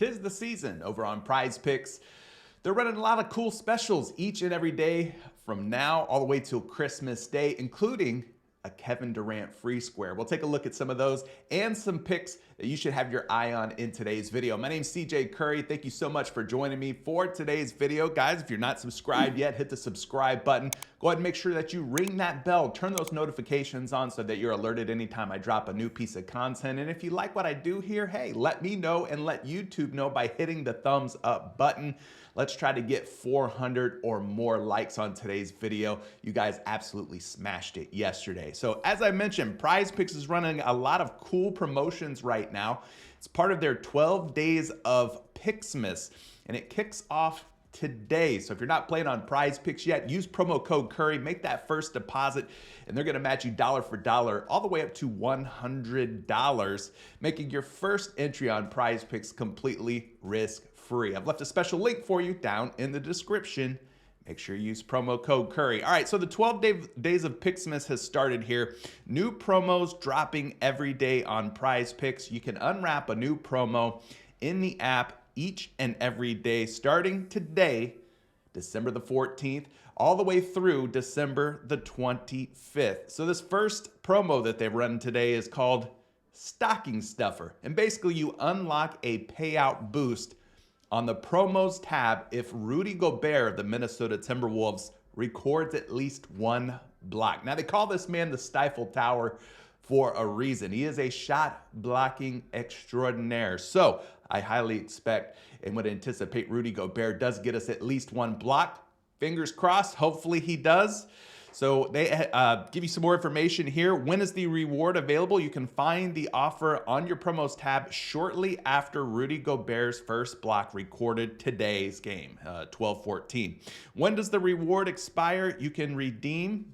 'Tis the season over on PrizePicks. They're running a lot of cool specials each and every day from now all the way till Christmas Day, including a Kevin Durant free square. We'll take a look at some of those and some picks that you should have your eye on in today's video. My name's CJ Curry. Thank you so much for joining me for today's video. Guys, if you're not subscribed yet, hit the subscribe button. Go ahead and make sure that you ring that bell, turn those notifications on so that you're alerted anytime I drop a new piece of content. And if you like what I do here, hey, let me know and let YouTube know by hitting the thumbs up button. Let's try to get 400 or more likes on today's video. You guys absolutely smashed it yesterday. So as I mentioned, PrizePicks is running a lot of cool promotions right now. It's part of their 12 days of Picksmas, and it kicks off today. So if you're not playing on PrizePicks yet, use promo code Curry, make that first deposit, and they're gonna match you dollar for dollar all the way up to $100, making your first entry on PrizePicks completely risk-free. I've left a special link for you down in the description. Make sure you use promo code Curry. All right, so the 12 days of Picksmas has started here. New promos dropping every day on PrizePicks. You can unwrap a new promo in the app each and every day, starting today, December the 14th, all the way through December the 25th. So this first promo that they've run today is called Stocking Stuffer. And basically you unlock a payout boost on the promos tab if Rudy Gobert of the Minnesota Timberwolves records at least one block. Now they call this man the Stifle Tower for a reason. He is a shot blocking extraordinaire. So I highly expect and would anticipate Rudy Gobert does get us at least one block. Fingers crossed, hopefully he does. So they give you some more information here. When is the reward available? You can find the offer on your promos tab shortly after Rudy Gobert's first block recorded today's game, 12-14. When does the reward expire? You can redeem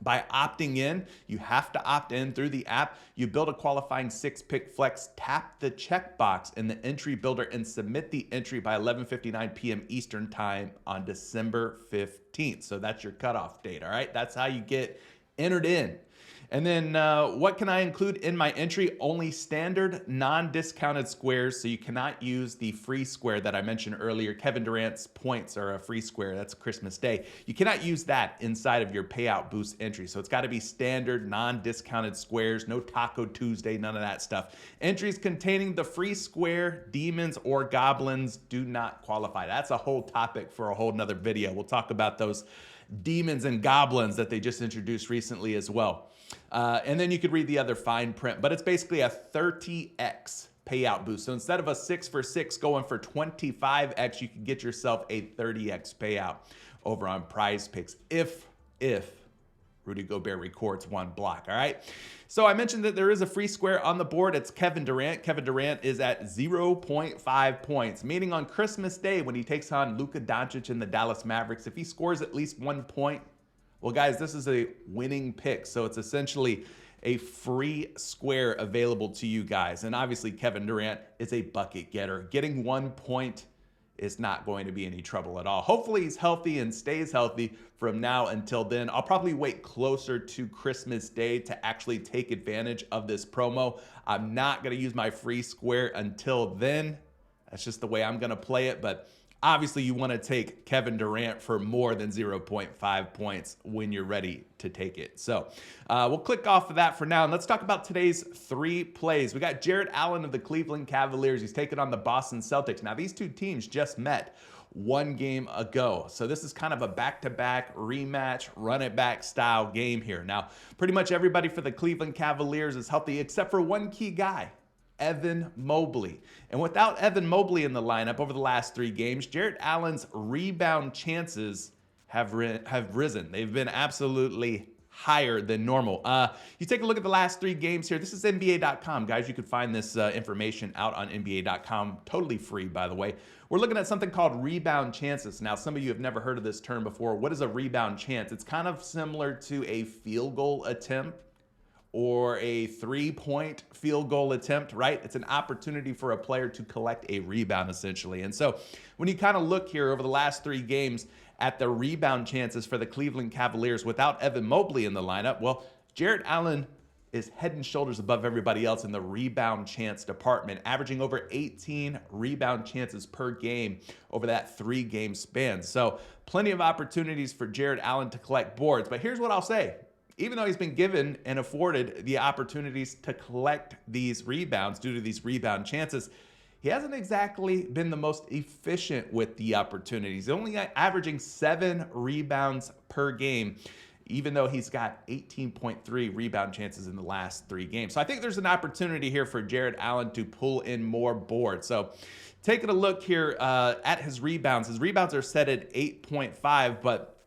by opting in. You have to opt in through the app. You build a qualifying 6-pick flex, tap the checkbox in the entry builder, and submit the entry by 11:59 p.m. Eastern time on December 15th. So that's your cutoff date, all right? That's how you get entered in. And then what can I include in my entry? Only standard non-discounted squares, so you cannot use the free square that I mentioned earlier. Kevin Durant's points are a free square. That's Christmas Day. You cannot use that inside of your payout boost entry. So it's got to be standard non-discounted squares, no Taco Tuesday, none of that stuff. Entries containing the free square, demons, or goblins do not qualify. That's a whole topic for a whole nother video. We'll talk about those demons and goblins that they just introduced recently as well. And then you could read the other fine print, but it's basically a 30x payout boost. So instead of a 6 for 6 going for 25x, you can get yourself a 30x payout over on PrizePicks if Rudy Gobert records one block, all right? So I mentioned that there is a free square on the board. It's Kevin Durant. Kevin Durant is at 0.5 points, meaning on Christmas Day when he takes on Luka Doncic and the Dallas Mavericks, if he scores at least 1 point, well, guys, this is a winning pick. So it's essentially a free square available to you guys. And obviously, Kevin Durant is a bucket getter. Getting 1 point is not going to be any trouble at all. Hopefully he's healthy and stays healthy from now until then. I'll probably wait closer to Christmas Day to actually take advantage of this promo. I'm not going to use my free square until then. That's just the way I'm going to play it. But obviously you want to take Kevin Durant for more than 0.5 points when you're ready to take it. So we'll click off of that for now. And let's talk about today's 3 plays. We got Jarrett Allen of the Cleveland Cavaliers. He's taking on the Boston Celtics. Now these two teams just met 1 game ago. So this is kind of a back-to-back rematch, run-it-back style game here. Now, pretty much everybody for the Cleveland Cavaliers is healthy except for one key guy, Evan Mobley. And without Evan Mobley in the lineup over the last 3 games, Jarrett Allen's rebound chances have risen. They've been absolutely higher than normal. You take a look at the last 3 games here. This is NBA.com, guys. You can find this information out on NBA.com, totally free, by the way. We're looking at something called rebound chances. Now, some of you have never heard of this term before. What is a rebound chance? It's kind of similar to a field goal attempt or a 3-point field goal attempt, right? It's an opportunity for a player to collect a rebound, essentially. And so when you kind of look here over the last 3 games at the rebound chances for the Cleveland Cavaliers without Evan Mobley in the lineup, well, Jarrett Allen is head and shoulders above everybody else in the rebound chance department, averaging over 18 rebound chances per game over that 3-game span. So plenty of opportunities for Jared Allen to collect boards. But here's what I'll say. Even though he's been given and afforded the opportunities to collect these rebounds due to these rebound chances, he hasn't exactly been the most efficient with the opportunities. He's only averaging 7 rebounds per game, even though he's got 18.3 rebound chances in the last 3 games. So I think there's an opportunity here for Jared Allen to pull in more boards. So taking a look here at his rebounds are set at 8.5, but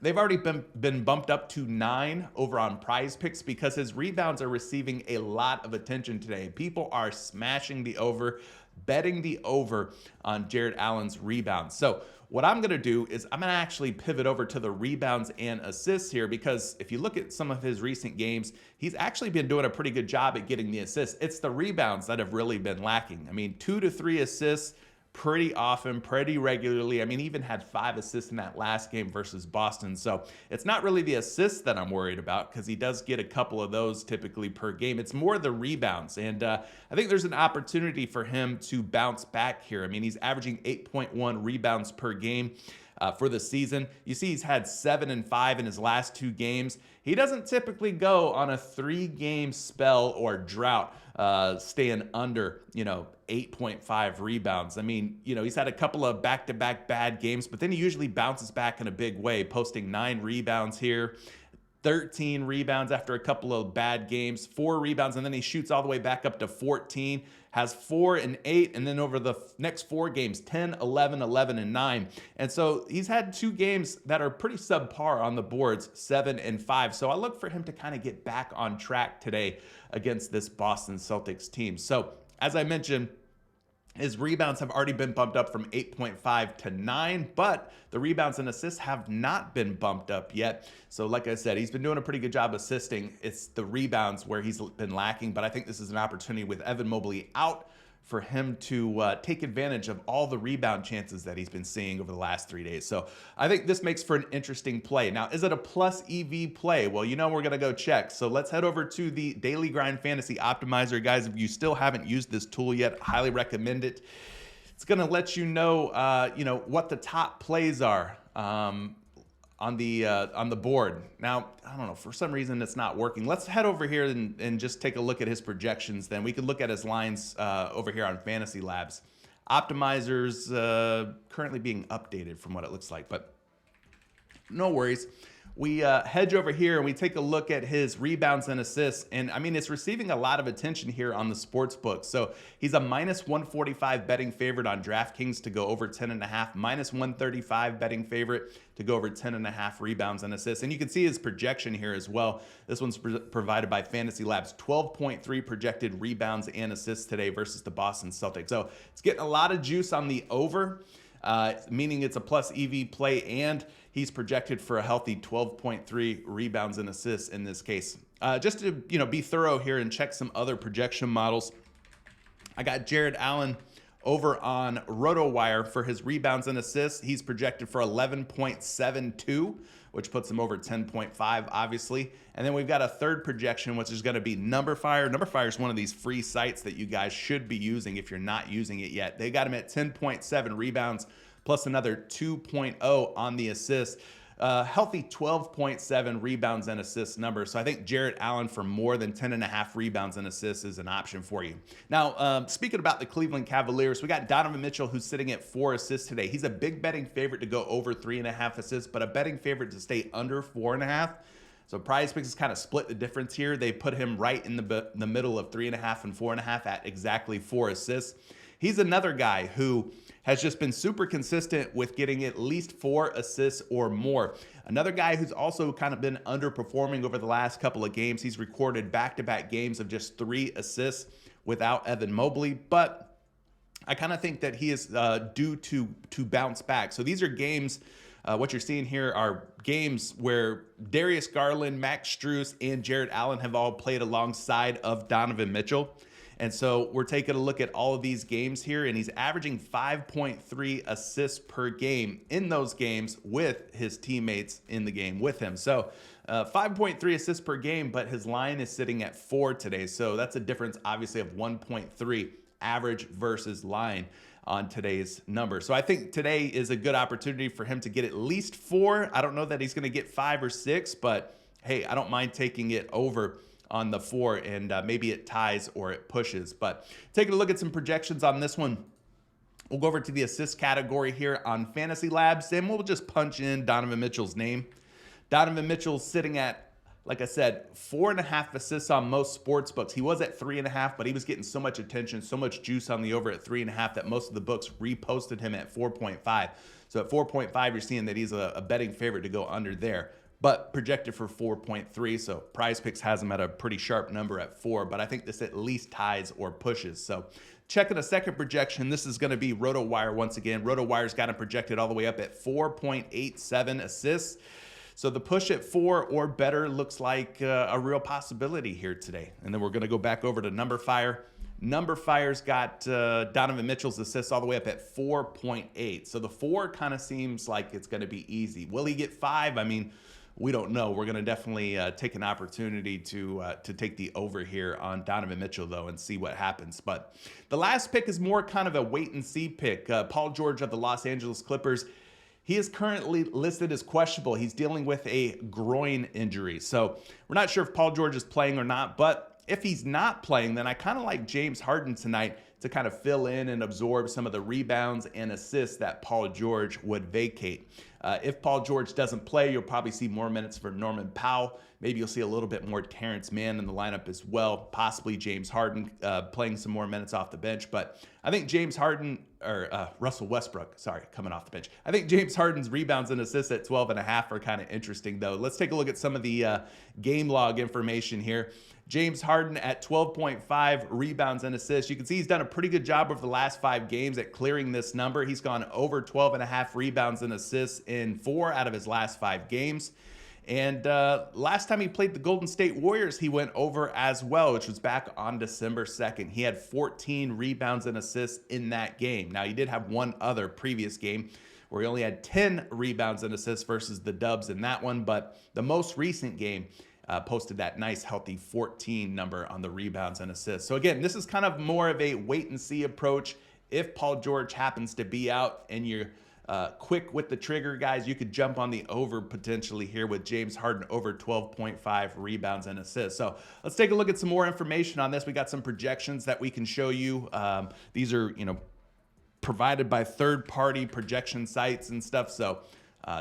they've already been bumped up to 9 over on PrizePicks because his rebounds are receiving a lot of attention today. People are smashing the over, betting the over on Jared Allen's rebounds. So what I'm going to do is I'm going to actually pivot over to the rebounds and assists here, because if you look at some of his recent games, he's actually been doing a pretty good job at getting the assists. It's the rebounds that have really been lacking. I mean, 2 to 3 assists pretty often, pretty regularly. I mean, he even had 5 assists in that last game versus Boston. So it's not really the assists that I'm worried about, because he does get a couple of those typically per game. It's more the rebounds. And I think there's an opportunity for him to bounce back here. I mean, he's averaging 8.1 rebounds per game for the season. You see he's had 7 and 5 in his last 2 games. He doesn't typically go on a 3-game spell or drought staying under, 8.5 rebounds. I mean, he's had a couple of back-to-back bad games, but then he usually bounces back in a big way, posting 9 rebounds here, 13 rebounds after a couple of bad games, 4 rebounds, and then he shoots all the way back up to 14, has 4 and 8, and then over the next 4 games, 10, 11, 11, and 9. And so he's had 2 games that are pretty subpar on the boards, 7 and 5. So I look for him to kind of get back on track today against this Boston Celtics team. So as I mentioned, his rebounds have already been bumped up from 8.5 to 9, but the rebounds and assists have not been bumped up yet. So like I said, he's been doing a pretty good job assisting. It's the rebounds where he's been lacking, but I think this is an opportunity with Evan Mobley out for him to take advantage of all the rebound chances that he's been seeing over the last 3 days. So I think this makes for an interesting play. Now, is it a plus EV play? Well, we're going to go check. So let's head over to the Daily Grind Fantasy Optimizer. Guys, if you still haven't used this tool yet, highly recommend it. It's going to let you know, what the top plays are on the board. Now, I don't know, for some reason it's not working. Let's head over here and just take a look at his projections. Then we can look at his lines over here on Fantasy Labs. Optimizers currently being updated from what it looks like, but no worries. We hedge over here and we take a look at his rebounds and assists. And I mean, it's receiving a lot of attention here on the sports book. So he's a minus 145 betting favorite on DraftKings to go over 10.5, minus 135 betting favorite to go over 10.5 rebounds and assists. And you can see his projection here as well. This one's provided by Fantasy Labs, 12.3 projected rebounds and assists today versus the Boston Celtics. So it's getting a lot of juice on the over, meaning it's a plus EV play, and he's projected for a healthy 12.3 rebounds and assists in this case. Just to be thorough here and check some other projection models, I got Jared Allen over on RotoWire for his rebounds and assists. He's projected for 11.72, which puts him over 10.5, obviously. And then we've got a third projection, which is going to be NumberFire. NumberFire is one of these free sites that you guys should be using if you're not using it yet. They got him at 10.7 rebounds, plus another 2.0 on the assists. Healthy 12.7 rebounds and assists number. So I think Jared Allen for more than 10.5 rebounds and assists is an option for you. Now, speaking about the Cleveland Cavaliers, we got Donovan Mitchell, who's sitting at 4 assists today. He's a big betting favorite to go over 3.5 assists, but a betting favorite to stay under 4.5. So PrizePicks has kind of split the difference here. They put him right in the middle of 3.5 and 4.5 at exactly 4 assists. He's another guy who has just been super consistent with getting at least 4 assists or more. Another guy who's also kind of been underperforming over the last couple of games. He's recorded back-to-back games of just 3 assists without Evan Mobley, but I kind of think that he is due to bounce back. So these are games, what you're seeing here are games where Darius Garland, Max Strus, and Jared Allen have all played alongside of Donovan Mitchell. And so we're taking a look at all of these games here, and he's averaging 5.3 assists per game in those games with his teammates in the game with him. So 5.3 assists per game, but his line is sitting at 4 today. So that's a difference, obviously, of 1.3 average versus line on today's number. So I think today is a good opportunity for him to get at least 4. I don't know that he's going to get 5 or 6, but hey, I don't mind taking it over on the 4, and maybe it ties or it pushes. But taking a look at some projections on this one, we'll go over to the assist category here on Fantasy Labs, and we'll just punch in Donovan Mitchell's name. Donovan Mitchell's sitting at, like I said, 4.5 assists on most sports books. He was at 3.5, but he was getting so much attention, so much juice on the over at 3.5 that most of the books reposted him at 4.5. So at 4.5, you're seeing that he's a betting favorite to go under there, but projected for 4.3. So PrizePicks has him at a pretty sharp number at 4, but I think this at least ties or pushes. So checking a second projection, this is going to be RotoWire once again. RotoWire's got him projected all the way up at 4.87 assists. So the push at 4 or better looks like a real possibility here today. And then we're going to go back over to NumberFire. NumberFire's got Donovan Mitchell's assists all the way up at 4.8. So the 4 kind of seems like it's going to be easy. Will he get 5? I mean, we don't know. We're going to definitely take an opportunity to take the over here on Donovan Mitchell, though, and see what happens. But the last pick is more kind of a wait-and-see pick. Paul George of the Los Angeles Clippers. He is currently listed as questionable. He's dealing with a groin injury. So we're not sure if Paul George is playing or not, but if he's not playing, then I kind of like James Harden tonight to kind of fill in and absorb some of the rebounds and assists that Paul George would vacate. If Paul George doesn't play, you'll probably see more minutes for Norman Powell. Maybe you'll see a little bit more Terrence Mann in the lineup as well. Possibly James Harden playing some more minutes off the bench. But I think James Harden, or Russell Westbrook, sorry, coming off the bench. I think James Harden's rebounds and assists at 12.5 are kind of interesting, though. Let's take a look at some of the game log information here. James Harden at 12.5 rebounds and assists. You can see he's done a pretty good job over the last 5 games at clearing this number. He's gone over 12.5 rebounds and assists in 4 out of his last 5 games. And last time he played the Golden State Warriors, he went over as well, which was back on December 2nd. He had 14 rebounds and assists in that game. Now, he did have one other previous game where he only had 10 rebounds and assists versus the Dubs in that one. But the most recent game posted that nice, healthy 14 number on the rebounds and assists. So again, this is kind of more of a wait-and-see approach. If Paul George happens to be out and you're quick with the trigger, guys, you could jump on the over potentially here with James Harden over 12.5 rebounds and assists. So let's take a look at some more information on this. We got some projections that we can show you. These are, provided by third-party projection sites and stuff. So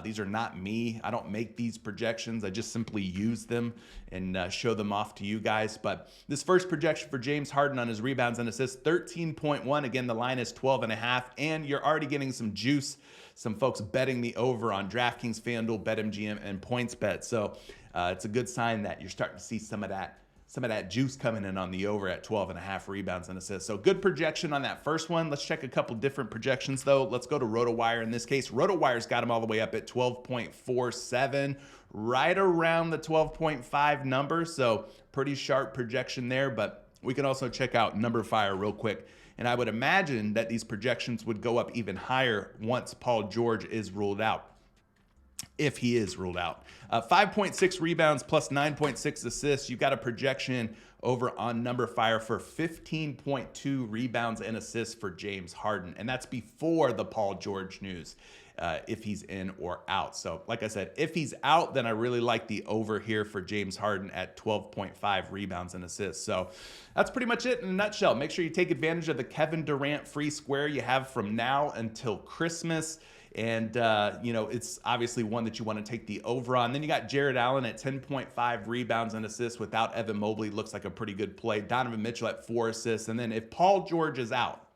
these are not me. I don't make these projections. I just simply use them and show them off to you guys. But this first projection for James Harden on his rebounds and assists, 13.1. Again, the line is 12.5, and you're already getting some juice. Some folks betting the over on DraftKings, FanDuel, BetMGM, and PointsBet. So it's a good sign that you're starting to see some of that juice coming in on the over at 12.5 rebounds and assists. So good projection on that first one. Let's check a couple different projections, though. Let's go to RotoWire in this case. RotoWire's got him all the way up at 12.47, right around the 12.5 number. So pretty sharp projection there, but we can also check out NumberFire real quick. And I would imagine that these projections would go up even higher once Paul George is ruled out. If he is ruled out. 5.6 rebounds plus 9.6 assists. You've got a projection over on NumberFire for 15.2 rebounds and assists for James Harden. And that's before the Paul George news, if he's in or out. So like I said, if he's out, then I really like the over here for James Harden at 12.5 rebounds and assists. So that's pretty much it in a nutshell. Make sure you take advantage of the Kevin Durant free square you have from now until Christmas. And, it's obviously one that you want to take the over on. Then you got Jared Allen at 10.5 rebounds and assists without Evan Mobley. Looks like a pretty good play. Donovan Mitchell at 4 assists. And then if Paul George is out,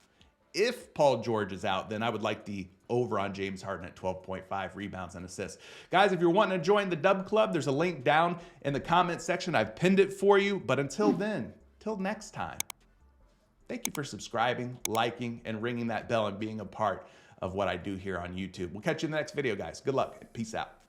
then I would like the over on James Harden at 12.5 rebounds and assists. Guys, if you're wanting to join the Dub Club, there's a link down in the comment section. I've pinned it for you. But until then, till next time, thank you for subscribing, liking, and ringing that bell and being a part of what I do here on YouTube. We'll catch you in the next video, guys. Good luck and peace out.